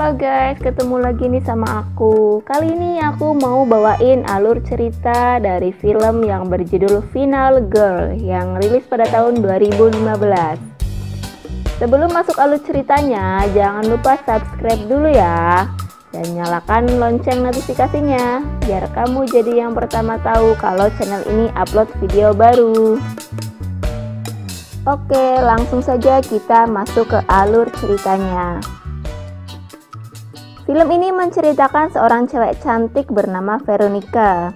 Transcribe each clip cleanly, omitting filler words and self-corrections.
Halo guys, ketemu lagi nih sama aku. Kali ini aku mau bawain alur cerita dari film yang berjudul Final Girl yang rilis pada tahun 2015. Sebelum masuk alur ceritanya, jangan lupa subscribe dulu ya dan nyalakan lonceng notifikasinya biar kamu jadi yang pertama tahu kalau channel ini upload video baru. Oke, langsung saja kita masuk ke alur ceritanya. Film ini menceritakan seorang cewek cantik bernama Veronica.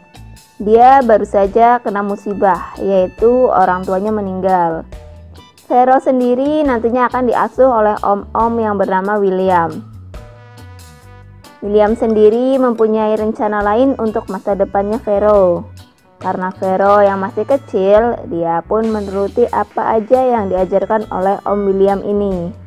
Dia baru saja kena musibah, yaitu orang tuanya meninggal. Vero sendiri nantinya akan diasuh oleh om-om yang bernama William. William sendiri mempunyai rencana lain untuk masa depannya Vero. Karena Vero yang masih kecil, dia pun menuruti apa aja yang diajarkan oleh Om William ini.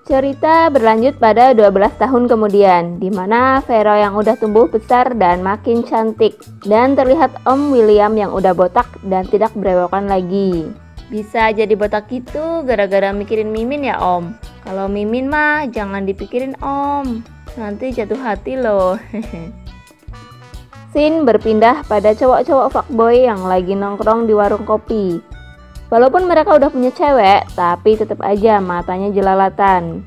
Cerita berlanjut pada 12 tahun kemudian, di mana Vero yang udah tumbuh besar dan makin cantik, dan terlihat Om William yang udah botak dan tidak berewokan lagi. Bisa jadi botak itu gara-gara mikirin Mimin ya Om. Kalau Mimin mah jangan dipikirin Om, nanti jatuh hati loh. Scene berpindah pada cowok-cowok fuckboy yang lagi nongkrong di warung kopi. Walaupun mereka udah punya cewek, tapi tetap aja matanya jelalatan.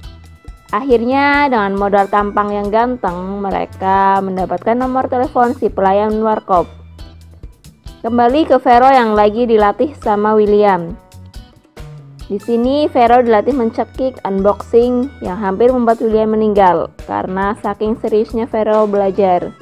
Akhirnya dengan modal tampang yang ganteng, mereka mendapatkan nomor telepon si pelayan warkop. Kembali ke Vero yang lagi dilatih sama William. Di sini Vero dilatih mencekik unboxing yang hampir membuat William meninggal karena saking seriusnya Vero belajar.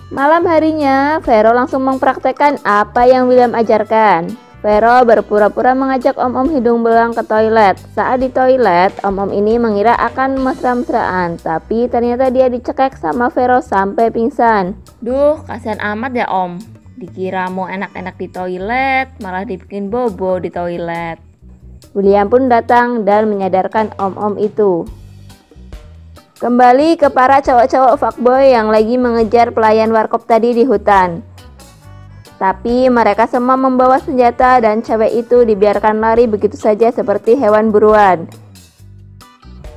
Malam harinya, Vero langsung mempraktekkan apa yang William ajarkan. Vero berpura-pura mengajak om-om hidung belang ke toilet. Saat di toilet, om-om ini mengira akan mesra-mesraan, tapi ternyata dia dicekek sama Vero sampai pingsan. Duh, kasihan amat ya om. Dikira mau enak-enak di toilet, malah dibikin bobo di toilet. William pun datang dan menyadarkan om-om itu. Kembali ke para cowok-cowok fuckboy yang lagi mengejar pelayan warkop tadi di hutan. Tapi mereka semua membawa senjata dan cewek itu dibiarkan lari begitu saja seperti hewan buruan.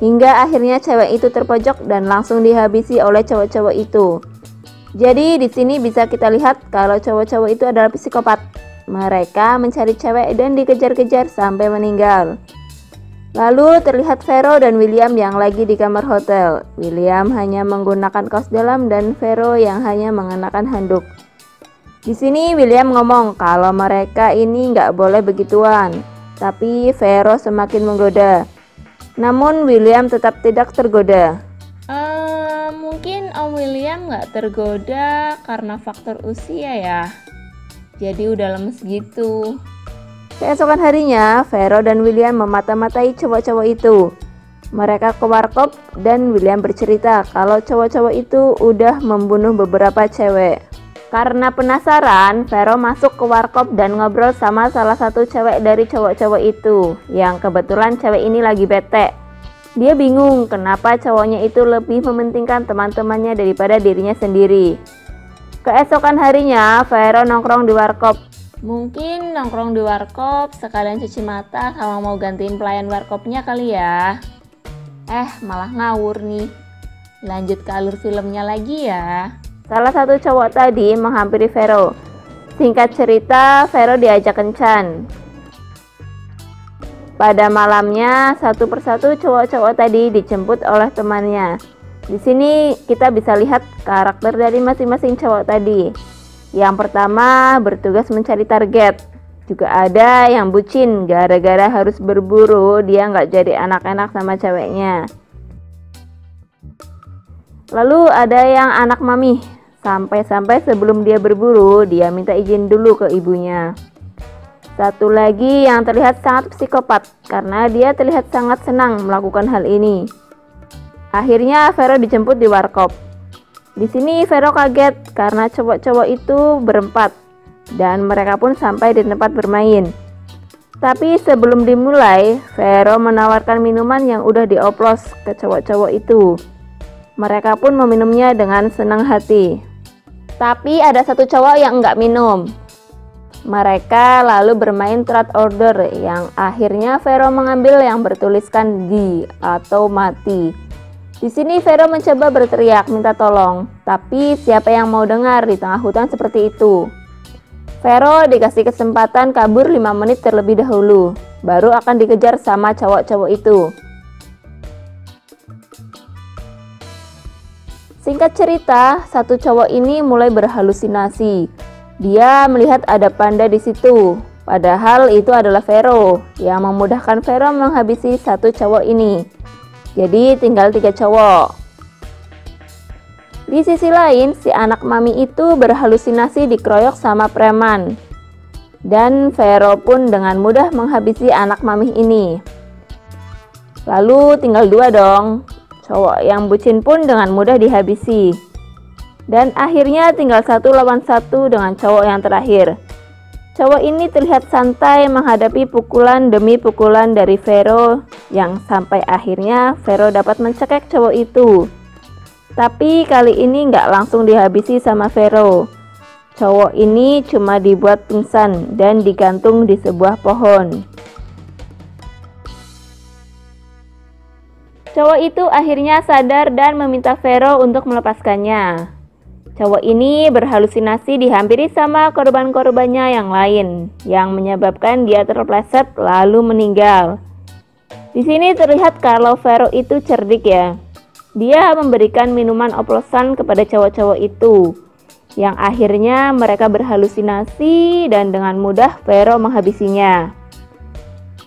Hingga akhirnya cewek itu terpojok dan langsung dihabisi oleh cowok-cowok itu. Jadi di sini bisa kita lihat kalau cowok-cowok itu adalah psikopat. Mereka mencari cewek dan dikejar-kejar sampai meninggal. Lalu terlihat Vero dan William yang lagi di kamar hotel. William hanya menggunakan kaos dalam dan Vero yang hanya mengenakan handuk. Di sini William ngomong kalau mereka ini nggak boleh begituan, tapi Vero semakin menggoda. Namun William tetap tidak tergoda. Mungkin Om William nggak tergoda karena faktor usia ya. Jadi udah lemes gitu. Keesokan harinya, Vero dan William memata-matai cowok-cowok itu. Mereka ke warkop dan William bercerita kalau cowok-cowok itu udah membunuh beberapa cewek. Karena penasaran, Vero masuk ke warkop dan ngobrol sama salah satu cewek dari cowok-cowok itu, yang kebetulan cewek ini lagi bete. Dia bingung kenapa cowoknya itu lebih mementingkan teman-temannya daripada dirinya sendiri. Keesokan harinya, Vero nongkrong di warkop. Mungkin nongkrong di warkop sekalian cuci mata sama mau gantiin pelayan warkopnya kali ya. Malah ngawur nih. Lanjut ke alur filmnya lagi ya. Salah satu cowok tadi menghampiri Vero. Singkat cerita, Vero diajak kencan. Pada malamnya, satu persatu cowok-cowok tadi dijemput oleh temannya. Di sini kita bisa lihat karakter dari masing-masing cowok tadi. Yang pertama bertugas mencari target. Juga ada yang bucin gara-gara harus berburu dia nggak jadi anak-anak sama ceweknya. Lalu ada yang anak mami. Sampai-sampai sebelum dia berburu dia minta izin dulu ke ibunya. Satu lagi yang terlihat sangat psikopat karena dia terlihat sangat senang melakukan hal ini. Akhirnya Vero dijemput di warkop. Di sini Vero kaget karena cowok-cowok itu berempat dan mereka pun sampai di tempat bermain. Tapi sebelum dimulai, Vero menawarkan minuman yang udah dioplos ke cowok-cowok itu. Mereka pun meminumnya dengan senang hati. Tapi ada satu cowok yang enggak minum. Mereka lalu bermain trade order yang akhirnya Vero mengambil yang bertuliskan di atau mati. Di sini Vero mencoba berteriak minta tolong, tapi siapa yang mau dengar di tengah hutan seperti itu? Vero dikasih kesempatan kabur 5 menit terlebih dahulu, baru akan dikejar sama cowok-cowok itu. Singkat cerita, satu cowok ini mulai berhalusinasi. Dia melihat ada panda di situ, padahal itu adalah Vero yang memudahkan Vero menghabisi satu cowok ini. Jadi tinggal 3 cowok. Di sisi lain, si anak mami itu berhalusinasi dikeroyok sama preman. Dan Vero pun dengan mudah menghabisi anak mami ini. Lalu tinggal 2 dong. Cowok yang bucin pun dengan mudah dihabisi. Dan akhirnya tinggal 1 lawan 1 dengan cowok yang terakhir. Cowok ini terlihat santai menghadapi pukulan demi pukulan dari Vero, yang sampai akhirnya Vero dapat mencekik cowok itu. Tapi kali ini nggak langsung dihabisi sama Vero. Cowok ini cuma dibuat pingsan dan digantung di sebuah pohon. Cowok itu akhirnya sadar dan meminta Vero untuk melepaskannya. Cowok ini berhalusinasi dihampiri sama korban-korbannya yang lain, yang menyebabkan dia terpleset lalu meninggal. Di sini terlihat kalau Vero itu cerdik ya. Dia memberikan minuman oplosan kepada cowok-cowok itu, yang akhirnya mereka berhalusinasi dan dengan mudah Vero menghabisinya.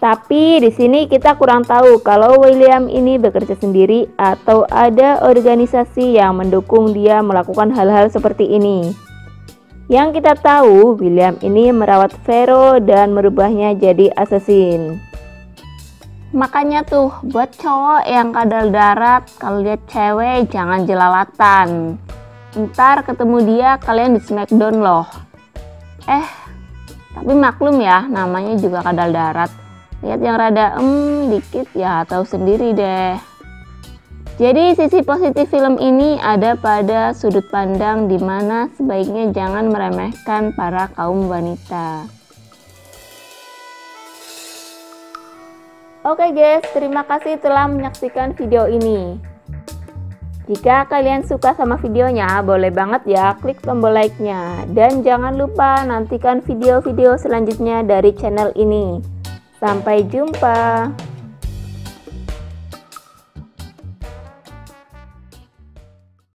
Tapi di sini kita kurang tahu kalau William ini bekerja sendiri atau ada organisasi yang mendukung dia melakukan hal-hal seperti ini. Yang kita tahu, William ini merawat Vero dan merubahnya jadi assassin. Makanya tuh, buat cowok yang kadal darat, kalau lihat cewek jangan jelalatan. Ntar ketemu dia kalian di smackdown loh. Tapi maklum ya, namanya juga kadal darat. Lihat yang rada dikit ya, tahu sendiri deh. Jadi sisi positif film ini ada pada sudut pandang di mana sebaiknya jangan meremehkan para kaum wanita. Oke guys, terima kasih telah menyaksikan video ini. Jika kalian suka sama videonya, boleh banget ya klik tombol like-nya. Dan jangan lupa nantikan video-video selanjutnya dari channel ini. Sampai jumpa.